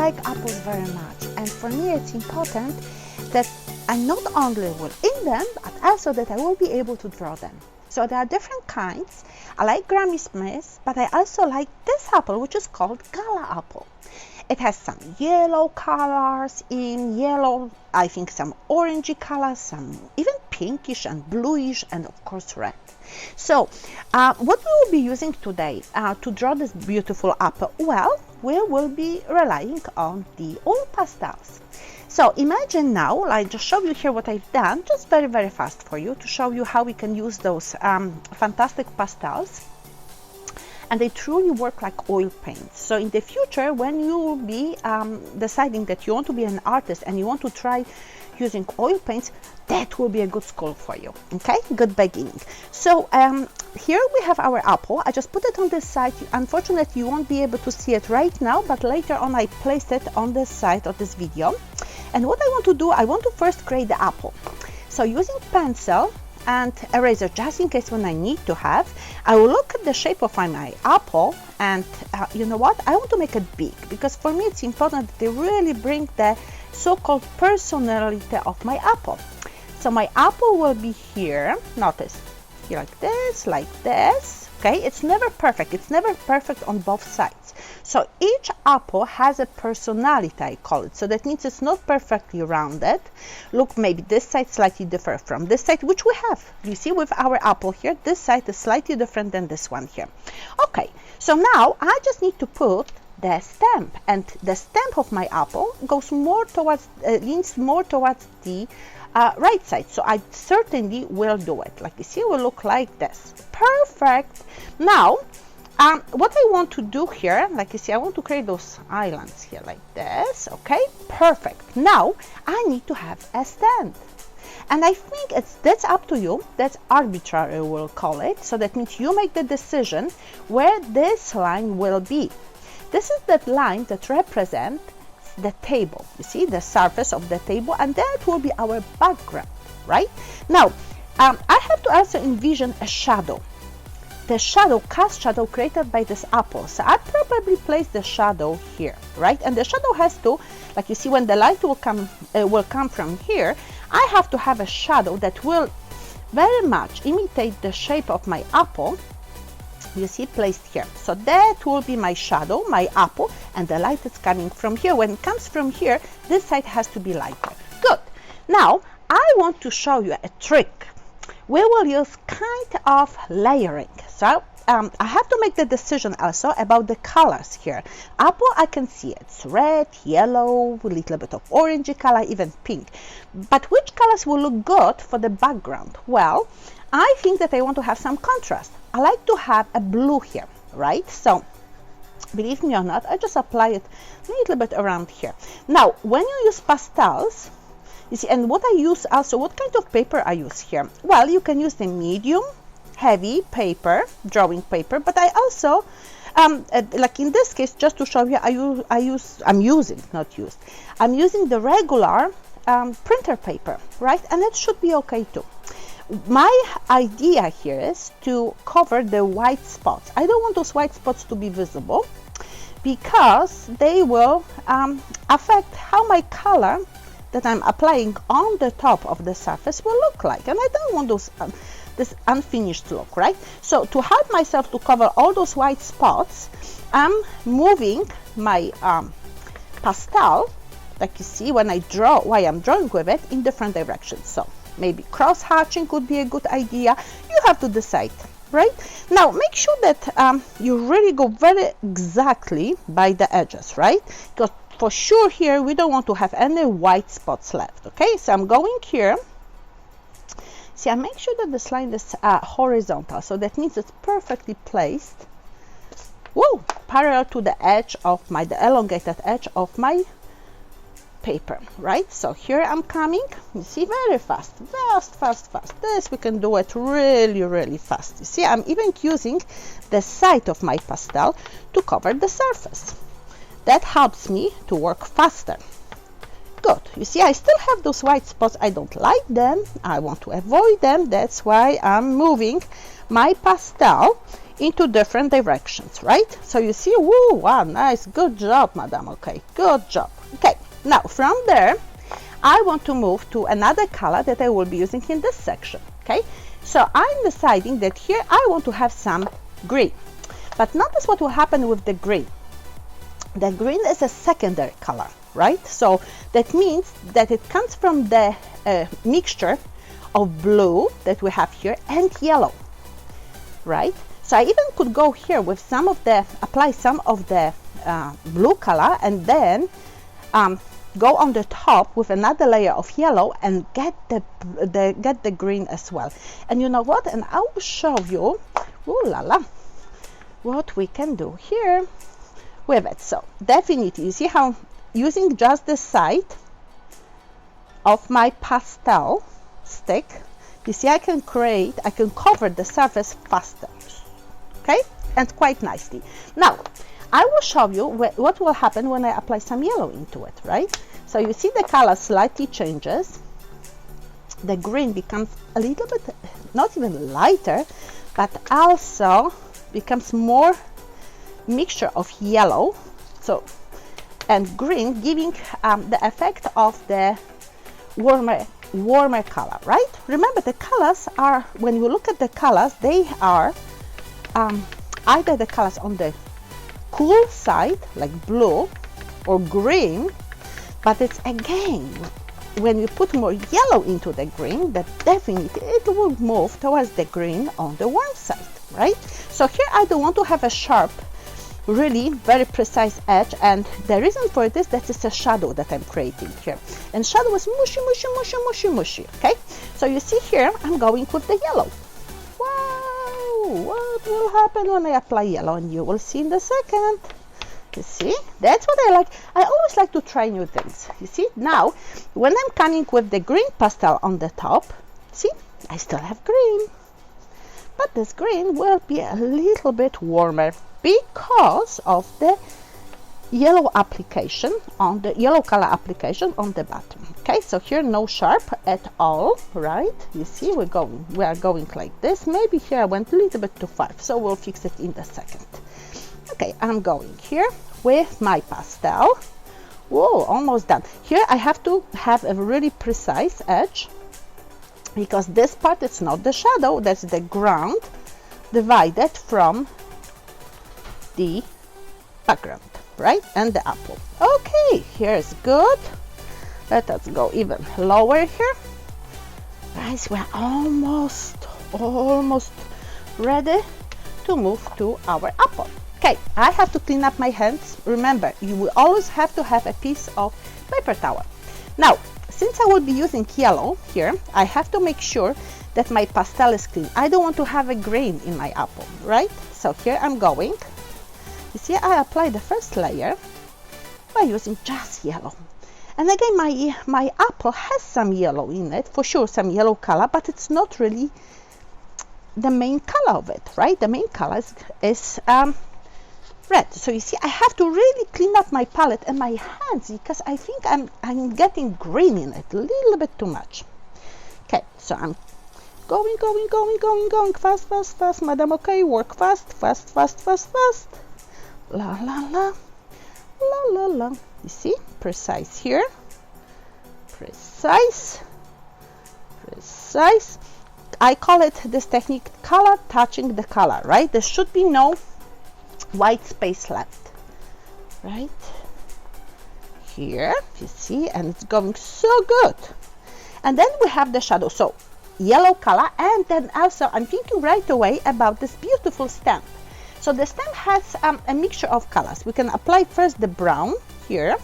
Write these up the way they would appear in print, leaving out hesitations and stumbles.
like apples very much, and for me it's important that I not only will eat them, but also that I will be able to draw them. So there are different kinds. I like Granny Smith, but I also like this apple, which is called Gala apple. It has some yellow colors in yellow, I think some orangey colors, some even pinkish and bluish, and of course red. So what we will be using today to draw this beautiful apple? Well, we will be relying on the oil pastels. So imagine now, I just show you here what I've done, just very, very fast for you to show you how we can use those fantastic pastels. And they truly work like oil paints. So in the future, when you will be deciding that you want to be an artist and you want to try using oil paints, that will be a good school for you. Okay, good beginning. So here we have our apple. I just put it on this side. Unfortunately, you won't be able to see it right now, but later on I placed it on the side of this video. And what I want to do, I want to first create the apple. So using pencil and eraser, just in case when I need to have, I will look at the shape of my apple, and you know what, I want to make it big, because for me it's important that they really bring the so-called personality of my apple. So my apple will be here, notice, here like this, okay? It's never perfect on both sides. So each apple has a personality, I call it. So that means it's not perfectly rounded. Look, maybe this side slightly different from this side, which we have. You see with our apple here, this side is slightly different than this one here. Okay, so now I just need to put the stamp, and the stamp of my apple goes more towards, leans more towards the right side. So I certainly will do it. Like you see, it will look like this. Perfect. Now, what I want to do here, like you see, I want to create those islands here like this. Okay, perfect. Now I need to have a stand, and I think that's up to you. That's arbitrary, we'll call it. So that means you make the decision where this line will be. This is that line that represents the table. You see the surface of the table, and that will be our background, right? Now I have to also envision a shadow. The shadow, cast shadow created by this apple. So I probably place the shadow here, right? And the shadow has to, like you see, when the light will come from here, I have to have a shadow that will very much imitate the shape of my apple. You see, placed here. So that will be my shadow, my apple, and the light is coming from here. When it comes from here, this side has to be lighter. Good. Now I want to show you a trick. We will use kind of layering. So I have to make the decision also about the colors here. Apple, I can see it's red, yellow, a little bit of orangey color, even pink. But which colors will look good for the background? Well, I think that I want to have some contrast. I like to have a blue here, right? So believe me or not, I just apply it a little bit around here. Now, when you use pastels, you see, and what I use also, what kind of paper I use here? Well, you can use the medium, heavy paper, drawing paper, but I also, like in this case, just to show you, I'm using the regular printer paper, right? And it should be okay too. My idea here is to cover the white spots. I don't want those white spots to be visible, because they will affect how my color that I'm applying on the top of the surface will look like, and I don't want those this unfinished look, right? So to help myself to cover all those white spots, I'm moving my pastel, like you see when I draw, while I'm drawing with it, in different directions. So maybe cross hatching could be a good idea. You have to decide, right? Now make sure that you really go very exactly by the edges, right? Because for sure here we don't want to have any white spots left. Okay, so I'm going here. See, I make sure that this line is horizontal, so that means it's perfectly placed, whoa, parallel to the edge of the elongated edge of my paper, right? So here I'm coming, you see, very fast. This we can do it really, really fast. You see, I'm even using the side of my pastel to cover the surface. That helps me to work faster. Good. You see, I still have those white spots. I don't like them. I want to avoid them. That's why I'm moving my pastel into different directions, right? So you see, woo, wow, nice, good job, madam. Okay, good job. Okay, now from there, I want to move to another color that I will be using in this section. Okay, so I'm deciding that here I want to have some green. But notice what will happen with the green. The green is a secondary color, right? So that means that it comes from the mixture of blue that we have here and yellow, right? So I even could go here with apply some of the blue color and then go on the top with another layer of yellow and get the green as well. And you know what? And I will show you, ooh la la, what we can do here with it. So definitely, you see how using just the side of my pastel stick, you see I can cover the surface faster, okay, and quite nicely. Now I will show you what will happen when I apply some yellow into it, right? So you see the color slightly changes. The green becomes a little bit, not even lighter, but also becomes more mixture of yellow, so, and green, giving the effect of the warmer color, right? Remember, the colors are, when you look at the colors, they are either the colors on the cool side, like blue or green, but it's again, when you put more yellow into the green, that definitely it will move towards the green on the warm side, right? So here I don't want to have a sharp, really very precise edge, and the reason for it is that it's a shadow that I'm creating here, and shadow is mushy, mushy, mushy, mushy, mushy. Okay, so you see here I'm going with the yellow. Wow, what will happen when I apply yellow? And you will see in a second. You see, that's what I like. I always like to try new things. You see, now when I'm coming with the green pastel on the top, see, I still have green, but this green will be a little bit warmer because of the yellow application on the yellow color application on the bottom. Okay, so here no sharp at all, right? You see, we are going like this. Maybe here I went a little bit too far, so we'll fix it in a second. Okay, I'm going here with my pastel. Whoa, almost done. Here I have to have a really precise edge, because this part is not the shadow, that's the ground divided from the background, right? And the apple. Okay, here's good. Let us go even lower here. Guys, we're almost ready to move to our apple. Okay, I have to clean up my hands. Remember, you will always have to have a piece of paper towel. Now, since I will be using yellow here, I have to make sure that my pastel is clean. I don't want to have a grain in my apple, right? So here I'm going. You see, I apply the first layer by using just yellow. And again, my apple has some yellow in it, for sure, some yellow color, but it's not really the main color of it, right? The main color is red. So you see, I have to really clean up my palette and my hands, because I think I'm getting green in it a little bit too much. Okay, so I'm going fast, madam. Okay, work fast. La la la, la la la. You see, precise here, precise. I call it this technique color touching the color, right? There should be no white space left, right? Here, you see, and it's going so good. And then we have the shadow, so yellow color, and then also I'm thinking right away about this beautiful stem. So the stem has a mixture of colors. We can apply first the brown here,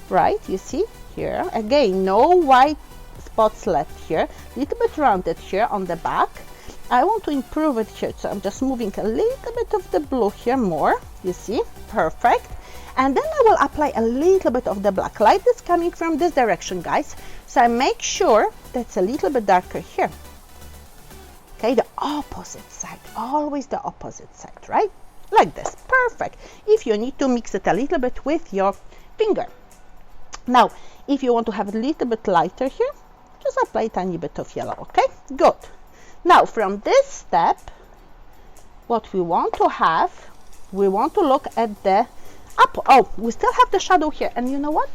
right? You see here, again, no white spots left here, a little bit rounded here on the back. I want to improve it here, so I'm just moving a little bit of the blue here more, you see, perfect. And then I will apply a little bit of the black. Light is coming from this direction, guys, so I make sure that's a little bit darker here. Okay, the opposite side, always the opposite side, right? Like this, perfect. If you need to mix it a little bit with your finger. Now, if you want to have a little bit lighter here, just apply a tiny bit of yellow, okay? Good. Now, from this step, what we want to have, we want to look at the apple. Oh, we still have the shadow here. And you know what?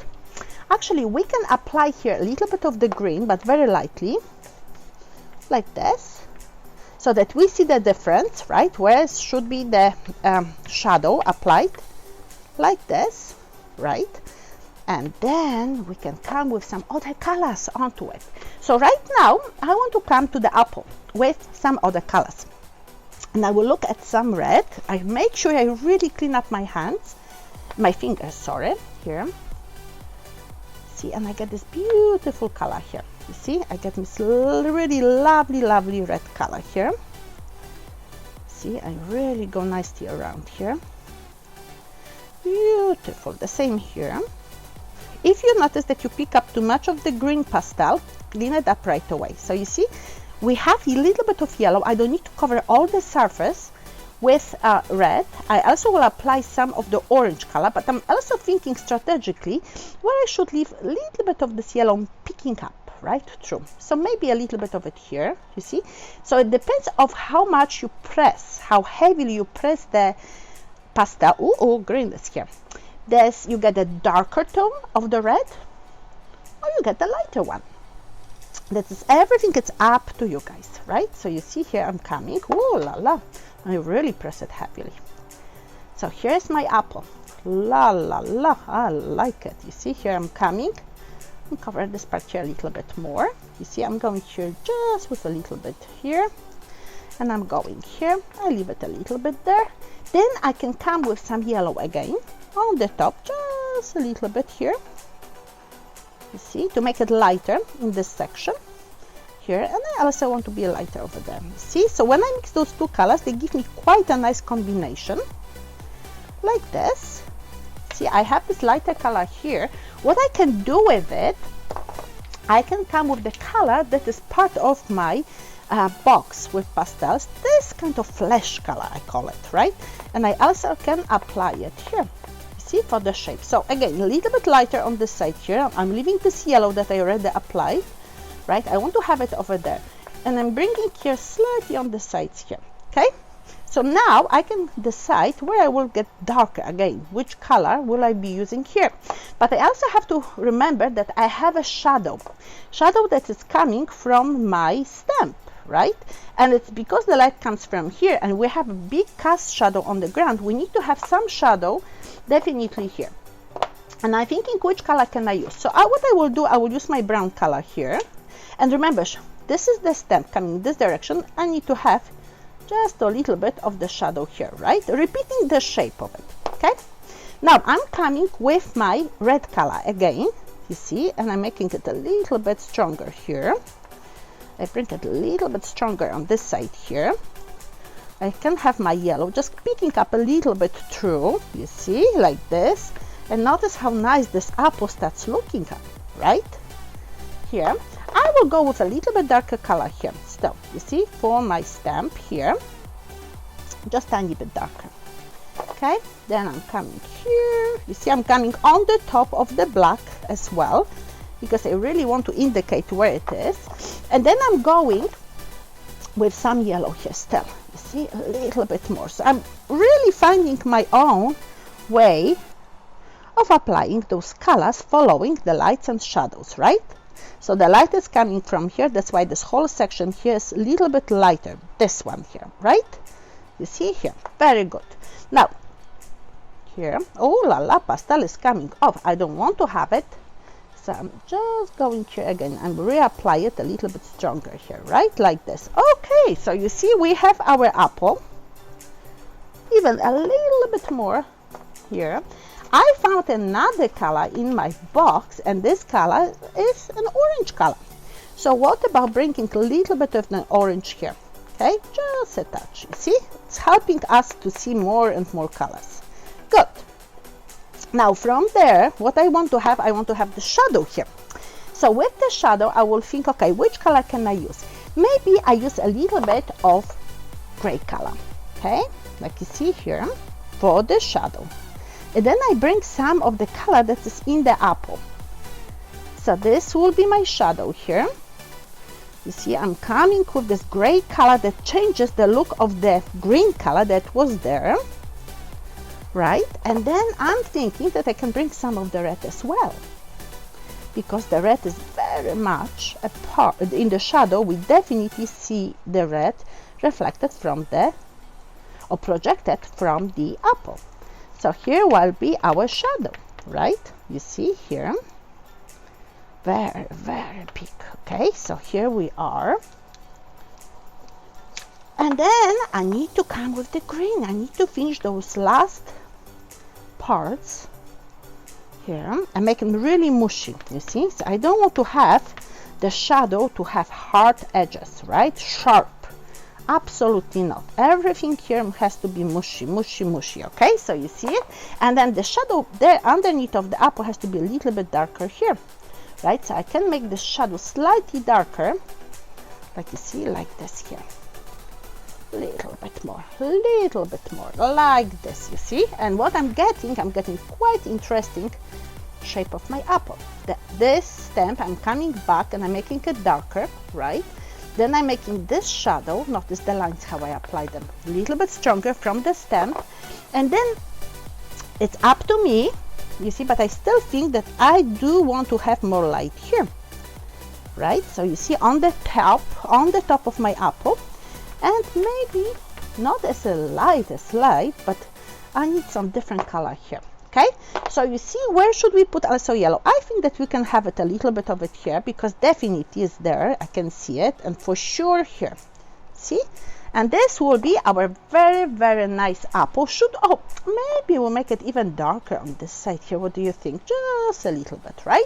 Actually, we can apply here a little bit of the green, but very lightly, like this, so that we see the difference, right? Where should be the shadow applied, like this, right? And then we can come with some other colors onto it. So right now, I want to come to the apple with some other colors. And I will look at some red. I make sure I really clean up my hands, my fingers, sorry, here. See, and I get this beautiful color here. You see, I get this really lovely red color here. See, I really go nicely around here. Beautiful. The same here. If you notice that you pick up too much of the green pastel, clean it up right away. So you see, we have a little bit of yellow. I don't need to cover all the surface with red. I also will apply some of the orange color, but I'm also thinking strategically where I should leave a little bit of this yellow picking up right through. So maybe a little bit of it here, you see. So it depends of how much you press, how heavily you press the pastel. Oh, green is here. This, you get a darker tone of the red, or you get the lighter one. That is everything. It's up to you guys, right? So you see here I'm coming. Oh la la. I really press it heavily. So here's my apple. La la la, I like it. You see here I'm coming and cover this part here a little bit more. You see I'm going here just with a little bit here, and I'm going here. I leave it a little bit there. Then I can come with some yellow again on the top, just a little bit here. You see, to make it lighter in this section here, and I also want to be lighter over there. See, so when I mix those two colors, they give me quite a nice combination, like this. See, I have this lighter color here. What I can do with it, I can come with the color that is part of my box with pastels, this kind of flesh color I call it, right? And I also can apply it here, see, for the shape. So again, a little bit lighter on this side here. I'm leaving this yellow that I already applied, right? I want to have it over there, and I'm bringing here slightly on the sides here. Okay, so now I can decide where I will get darker again, which color will I be using here. But I also have to remember that I have a shadow that is coming from my stamp, right? And it's because the light comes from here and we have a big cast shadow on the ground, we need to have some shadow definitely here. And I'm thinking, which color can I use? So what I will do, I will use my brown color here. And remember, this is the stamp coming in this direction. I need to have just a little bit of the shadow here, right? Repeating the shape of it, okay? Now I'm coming with my red color again, you see, and I'm making it a little bit stronger here. I bring it a little bit stronger on this side here. I can have my yellow just picking up a little bit through, you see, like this. And notice how nice this apple starts looking up, right? Here, I will go with a little bit darker color here. So, you see, for my stamp here, just a tiny bit darker. Okay, then I'm coming here. You see, I'm coming on the top of the black as well, because I really want to indicate where it is. And then I'm going with some yellow here still. You see, a little bit more. So I'm really finding my own way of applying those colors, following the lights and shadows, right? So the light is coming from here. That's why this whole section here is a little bit lighter. This one here, right? You see here, very good. Now, here, oh la la, pastel is coming off. I don't want to have it. So I'm just going here again and reapply it a little bit stronger here, right? Like this. Okay, so you see we have our apple. Even a little bit more here. I found another color in my box, and this color is an orange color. So what about bringing a little bit of the orange here? Okay, just a touch. You see, it's helping us to see more and more colors. Good. Now from there, what I want to have the shadow here. So with the shadow, I will think, okay, which color can I use? Maybe I use a little bit of gray color, okay, like you see here, for the shadow. And then I bring some of the color that is in the apple. So this will be my shadow here. You see, I'm coming with this gray color that changes the look of the green color that was there, right? And then I'm thinking that I can bring some of the red as well, because the red is very much a part in the shadow. We definitely see the red reflected from the, or projected from the apple. So here will be our shadow, right? You see here, very, very big. Okay, so here we are. And then I need to come with the green. I need to finish those last parts here and make them really mushy, you see? So I don't want to have the shadow to have hard edges, right? Sharp. Absolutely not. Everything here has to be mushy, mushy, mushy, okay? So you see it? And then the shadow there underneath of the apple has to be a little bit darker here, right? So I can make the shadow slightly darker, like you see, like this here. Little bit more, like this, you see? And what I'm getting quite interesting shape of my apple. This stamp, I'm coming back and I'm making it darker, right? Then I'm making this shadow, notice the lines how I apply them, a little bit stronger from the stamp. And then it's up to me, you see, but I still think that I do want to have more light here, right? So you see on the top of my apple, and maybe not as light, but I need some different color here. Okay, so you see, where should we put also yellow? I think that we can have it a little bit of it here, because definitely is there, I can see it, and for sure here, see? And this will be our very, very nice apple. Oh, maybe we'll make it even darker on this side here. What do you think? Just a little bit, right?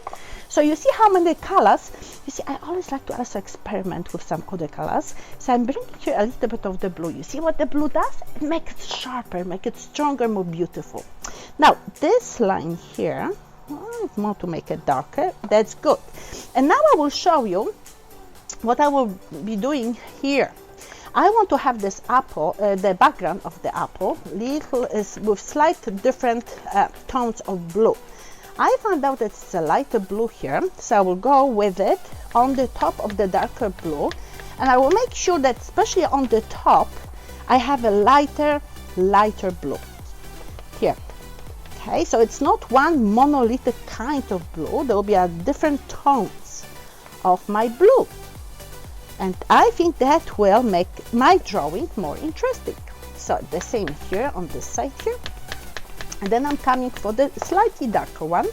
So you see how many colors. You see, I always like to also experiment with some other colors. So I'm bringing here a little bit of the blue. You see what the blue does? It makes it sharper, make it stronger, more beautiful. Now this line here, I want to make it darker. That's good. And now I will show you what I will be doing here. I want to have this apple, the background of the apple, with slight different tones of blue. I found out that it's a lighter blue here, so I will go with it on the top of the darker blue, and I will make sure that especially on the top, I have a lighter blue here. Okay, so it's not one monolithic kind of blue. There will be different tones of my blue. And I think that will make my drawing more interesting. So the same here on this side here. And then I'm coming for the slightly darker one,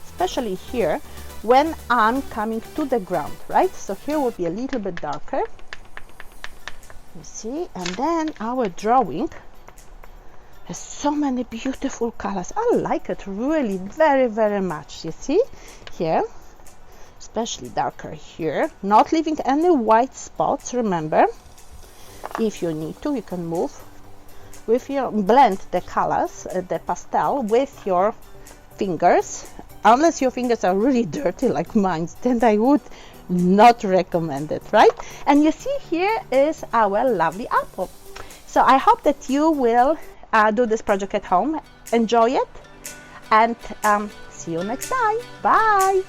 especially here when I'm coming to the ground, right? So here will be a little bit darker, you see, and then our drawing has so many beautiful colors. I like it really very, very much, you see, here. Especially darker here, not leaving any white spots. Remember, if you need to, you can move with your blend the colors, the pastel with your fingers, unless your fingers are really dirty like mine, then I would not recommend it, right? And you see, here is our lovely apple. So I hope that you will do this project at home, enjoy it, and see you next time. Bye.